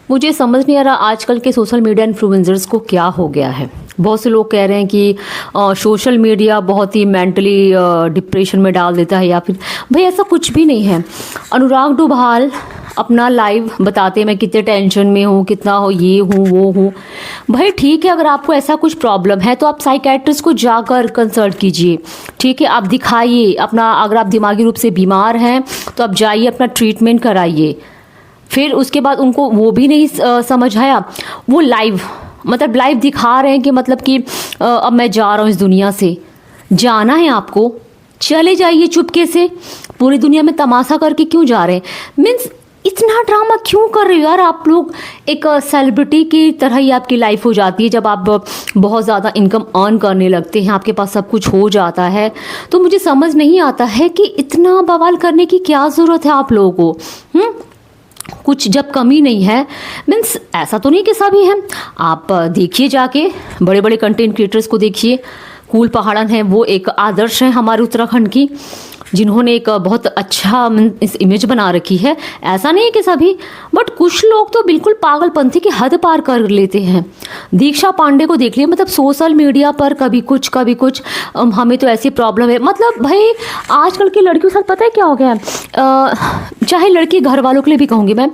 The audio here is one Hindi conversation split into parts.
मुझे समझ नहीं आ रहा आजकल के सोशल मीडिया इन्फ्लुएंसर्स को क्या हो गया है। बहुत से लोग कह रहे हैं कि सोशल मीडिया बहुत ही मेंटली डिप्रेशन में डाल देता है, या फिर भाई ऐसा कुछ भी नहीं है। अनुराग डोभाल अपना लाइव बताते हैं मैं कितने टेंशन में हूँ, कितना हो ये हूँ वो हूँ। भाई ठीक है, अगर आपको ऐसा कुछ प्रॉब्लम है तो आप साइकेट्रिस्ट को जाकर कंसल्ट कीजिए, ठीक है। आप दिखाइए अपना, अगर आप दिमागी रूप से बीमार हैं तो आप जाइए अपना ट्रीटमेंट कराइए। फिर उसके बाद उनको वो भी नहीं समझ आया, वो लाइव मतलब लाइव दिखा रहे हैं कि मतलब कि अब मैं जा रहा हूँ इस दुनिया से। जाना है आपको, चले जाइए चुपके से। पूरी दुनिया में तमाशा करके क्यों जा रहे हैं? मीन्स इतना ड्रामा क्यों कर रहे हो यार आप लोग? एक सेलिब्रिटी की तरह ही आपकी लाइफ हो जाती है जब आप बहुत ज़्यादा इनकम अर्न करने लगते हैं, आपके पास सब कुछ हो जाता है। तो मुझे समझ नहीं आता है कि इतना बवाल करने की क्या ज़रूरत है आप लोगों को। कुछ जब कमी नहीं है, मीन्स ऐसा तो नहीं कि सभी हैं। आप देखिए जाके बड़े बड़े कंटेंट क्रिएटर्स को देखिए। कूल पहाड़न है, वो एक आदर्श है हमारे उत्तराखंड की, जिन्होंने एक बहुत अच्छा इस इमेज बना रखी है। ऐसा नहीं है कि सभी, बट कुछ लोग तो बिल्कुल पागलपंथी की हद पार कर लेते हैं। दीक्षा पांडे को देख लिया, मतलब सोशल मीडिया पर कभी कुछ हमें तो ऐसी प्रॉब्लम है। मतलब भाई आजकल की लड़कियों के साथ पता है क्या हो गया है? चाहे लड़की घर वालों के लिए भी कहूँगी मैं,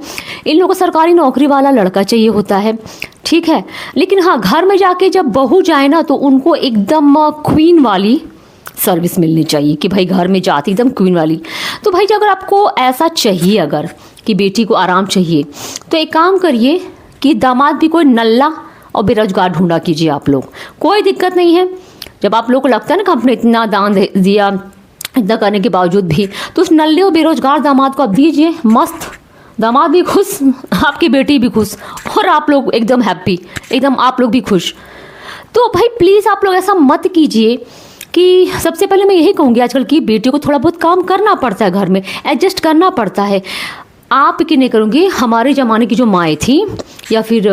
इन लोगों को सरकारी नौकरी वाला लड़का चाहिए होता है, ठीक है। लेकिन हाँ, घर में जाके जब बहू जाए ना तो उनको एकदम क्वीन वाली सर्विस मिलनी चाहिए कि भाई घर में जाती एकदम क्वीन वाली। तो भाई अगर आपको ऐसा चाहिए, अगर कि बेटी को आराम चाहिए, तो एक काम करिए कि दामाद भी कोई नल्ला और बेरोजगार ढूंढा कीजिए आप लोग। कोई दिक्कत नहीं है। जब आप लोग को लगता है ना कि हमने इतना दान दिया, इतना करने के बावजूद भी, तो उस नल्ले और बेरोजगार दामाद को आप दीजिए। मस्त, दामाद भी खुश, आपकी बेटी भी खुश, और आप लोग एकदम हैप्पी, एकदम आप लोग भी खुश। तो भाई प्लीज़ आप लोग ऐसा मत कीजिए। कि सबसे पहले मैं यही कहूँगी, आजकल की बेटियों को थोड़ा बहुत काम करना पड़ता है, घर में एडजस्ट करना पड़ता है। आप की नहीं करूँगी, हमारे ज़माने की जो माएँ थी या फिर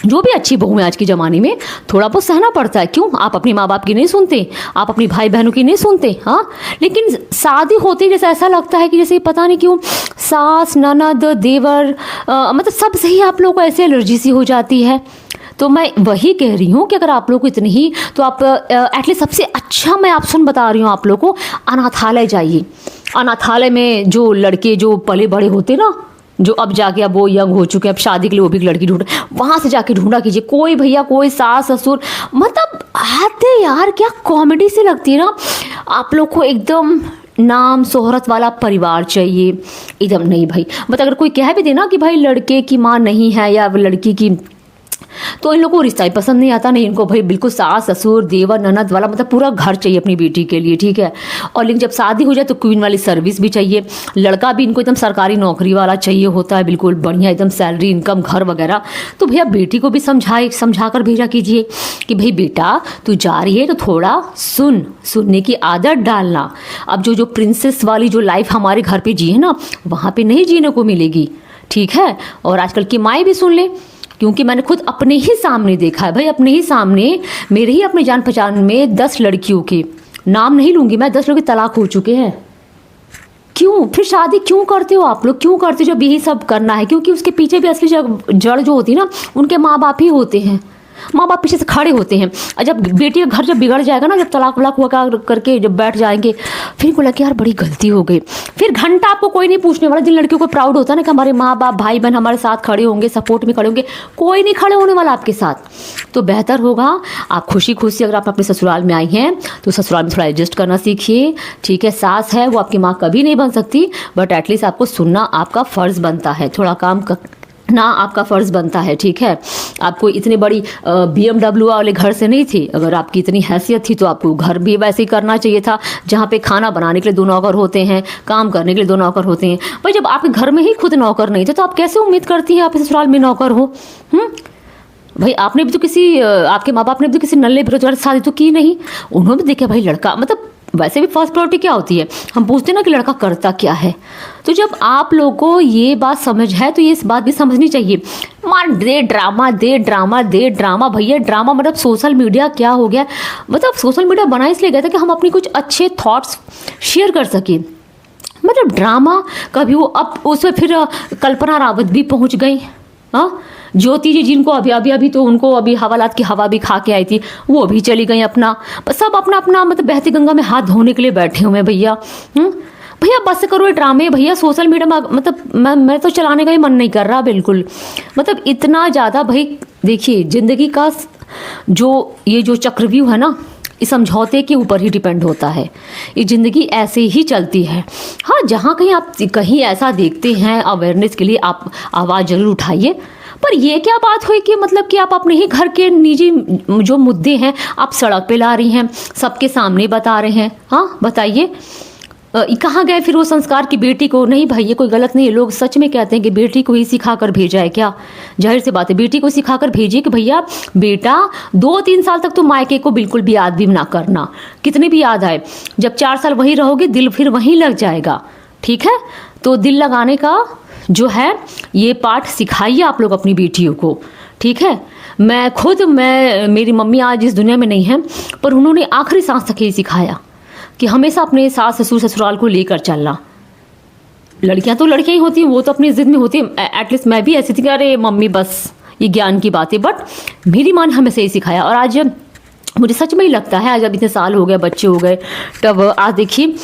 जो भी अच्छी बहू है आज के ज़माने में, थोड़ा बहुत सहना पड़ता है। क्यों? आप अपने माँ बाप की नहीं सुनते, आप अपनी भाई बहनों की नहीं सुनते, हाँ। लेकिन शादी होती जैसे ऐसा लगता है कि जैसे पता नहीं क्यों सास ननद देवर मतलब सब से ही आप लोगों को ऐसे एलर्जी सी हो जाती है। तो मैं वही कह रही हूँ कि अगर आप लोग को इतनी ही, तो आप एटलीस्ट सबसे अच्छा मैं ऑप्शन बता रही हूँ आप लोग को, अनाथालय जाइए। अनाथालय में जो लड़के जो पले बड़े होते ना, जो अब जाके अब वो यंग हो चुके हैं, अब शादी के लिए वो भी लड़की ढूंढ, वहाँ से जाके ढूंढा कीजिए। कोई भैया कोई सास ससुर, मतलब आते यार क्या कॉमेडी से लगती है ना। आप लोग को एकदम नाम शोहरत वाला परिवार चाहिए, एकदम नहीं भाई। मतलब अगर कोई कह भी देना कि भाई लड़के की माँ नहीं है या लड़की की, तो इन लोगों को रिश्ता ही पसंद नहीं आता। नहीं, इनको भाई बिल्कुल सास ससुर देवर ननद वाला, मतलब पूरा घर चाहिए अपनी बेटी के लिए, ठीक है। और लेकिन जब शादी हो जाए तो क्वीन वाली सर्विस भी चाहिए। लड़का भी इनको एकदम सरकारी नौकरी वाला चाहिए होता है, बिल्कुल बढ़िया एकदम सैलरी इनकम घर वगैरह। तो भैया बेटी को भी समझा कर भेजा कीजिए कि भाई बेटा तू जा रही है तो थोड़ा सुनने की आदत डालना। अब जो प्रिंसेस वाली जो लाइफ हमारे घर पर जी है ना, वहाँ पर नहीं जीने को मिलेगी, ठीक है। और आजकल की माएँ भी सुन ले, क्योंकि मैंने खुद अपने ही सामने देखा है भाई, अपने ही सामने, मेरे ही अपने जान पहचान में 10 लड़कियों के, नाम नहीं लूँगी मैं, 10 लोग तलाक हो चुके हैं। क्यों? फिर शादी क्यों करते हो आप लोग? क्यों करते हो जब यही सब करना है? क्योंकि उसके पीछे भी असली जड़ जो होती है ना, उनके माँ बाप ही होते हैं। माँ बाप पीछे से खड़े होते हैं। और जब बेटी का घर जब बिगड़ जाएगा ना, जब तलाक वलाक हुआ करके जब बैठ जाएंगे, फिर को लगे यार बड़ी गलती हो गई। फिर घंटा आपको कोई नहीं पूछने वाला। जिन लड़कियों को प्राउड होता है ना कि हमारे माँ बाप भाई बहन हमारे साथ खड़े होंगे, सपोर्ट में खड़े होंगे, कोई नहीं खड़े होने वाला आपके साथ। तो बेहतर होगा आप खुशी अगर आप अपने ससुराल में आई हैं तो ससुराल में थोड़ा एडजस्ट करना सीखिए, ठीक है। सास है वो आपकी माँ कभी नहीं बन सकती, बट एटलीस्ट आपको सुनना आपका फ़र्ज़ बनता है, थोड़ा काम ना आपका फ़र्ज़ बनता है, ठीक है। आपको इतनी बड़ी BMW वाले घर से नहीं थी। अगर आपकी इतनी हैसियत थी तो आपको घर भी वैसे ही करना चाहिए था, जहाँ पे खाना बनाने के लिए 2 नौकर होते हैं, काम करने के लिए 2 नौकर होते हैं। भाई जब आपके घर में ही खुद नौकर नहीं थे तो आप कैसे उम्मीद करती हैं आप ससुराल में नौकर हो? भाई आपने भी तो आपके माँ बाप ने भी तो किसी नल्ले बेरोजगार से शादी तो की नहीं। उन्होंने भी देखा भाई लड़का, मतलब वैसे भी फर्स्ट प्रायोरिटी क्या होती है, हम पूछते हैं ना कि लड़का करता क्या है। तो जब आप लोगों को ये बात समझ है तो ये इस बात भी समझनी चाहिए। मार दे ड्रामा भैया। ड्रामा मतलब सोशल मीडिया क्या हो गया, मतलब सोशल मीडिया बना इसलिए गया था कि हम अपनी कुछ अच्छे थॉट्स शेयर कर सकें। मतलब ड्रामा कभी वो, अब उसमें फिर कल्पना रावत भी पहुंच गई, हाँ, ज्योति जी जिनको अभी अभी अभी तो उनको अभी हवालात की हवा भी खा के आई थी, वो भी चली गई अपना, बस सब अपना अपना मतलब बहती गंगा में हाथ धोने के लिए बैठे हुए हैं भैया। भैया बस करो ये ड्रामे भैया, सोशल मीडिया में मतलब मैं तो चलाने का ही मन नहीं कर रहा बिल्कुल, मतलब इतना ज़्यादा। भाई देखिए, ज़िंदगी का जो चक्रव्यूह है ना, इस समझौते के ऊपर ही डिपेंड होता है। ये ज़िंदगी ऐसे ही चलती है। हाँ, जहाँ कहीं आप कहीं ऐसा देखते हैं, अवेयरनेस के लिए आप आवाज़ ज़रूर उठाइए। पर ये क्या बात हुई कि मतलब कि आप अपने ही घर के निजी जो मुद्दे हैं आप सड़क पे ला रही हैं, सबके सामने बता रहे हैं। हाँ बताइए, कहाँ गए फिर वो संस्कार की बेटी को? नहीं भाई, ये कोई गलत नहीं है। लोग सच में कहते हैं कि बेटी को ही सिखा कर भेजा है क्या? जाहिर सी बात है, बेटी को सिखा कर भेजिए कि भैया बेटा 2-3 साल तक तो मायके को बिल्कुल भी याद भी ना करना, कितने भी याद आए। जब 4 साल वहीं रहोगे, दिल फिर वहीं लग जाएगा। ठीक है, तो दिल लगाने का जो है ये पाठ सिखाइए आप लोग अपनी बेटियों को। ठीक है, मैं मेरी मम्मी आज इस दुनिया में नहीं है, पर उन्होंने आखिरी सांस तक ये सिखाया कि हमेशा अपने सास ससुर ससुराल को लेकर चलना। लड़कियां तो लड़कियां ही होती हैं, वो तो अपनी जिद में होती है। एटलीस्ट मैं भी ऐसी थी कि अरे मम्मी बस ये ज्ञान की बात है, बट मेरी माँ ने हमें सही सिखाया। और आज मुझे सच में ही लगता है, आज अब इतने साल हो गए, बच्चे हो गए, तब आज देखिए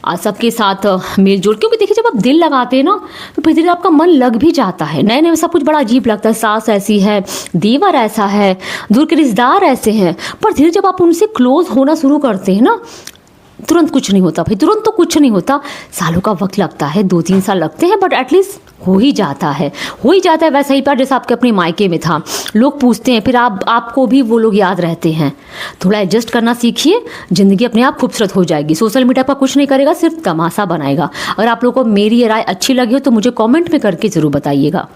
आज सबके साथ मेल जोल, क्योंकि देखिए जब आप दिल लगाते हैं ना तो फिर धीरे आपका मन लग भी जाता है। नए नए सब कुछ बड़ा अजीब लगता है, सास ऐसी है, देवर ऐसा है, दूर के रिश्तेदार ऐसे हैं, पर धीरे जब आप उनसे क्लोज होना शुरू करते हैं ना, तुरंत कुछ नहीं होता भाई, तुरंत तो कुछ नहीं होता, सालों का वक्त लगता है, 2-3 साल लगते हैं, बट एटलीस्ट हो ही जाता है वैसा ही प्यार जैसा आपके अपने मायके में था। लोग पूछते हैं, फिर आपको भी वो लोग याद रहते हैं। थोड़ा एडजस्ट करना सीखिए, ज़िंदगी अपने आप खूबसूरत हो जाएगी। सोशल मीडिया पर कुछ नहीं करेगा, सिर्फ तमाशा बनाएगा। अगर आप लोगों को मेरी ये राय अच्छी लगी हो तो मुझे कॉमेंट में करके ज़रूर बताइएगा।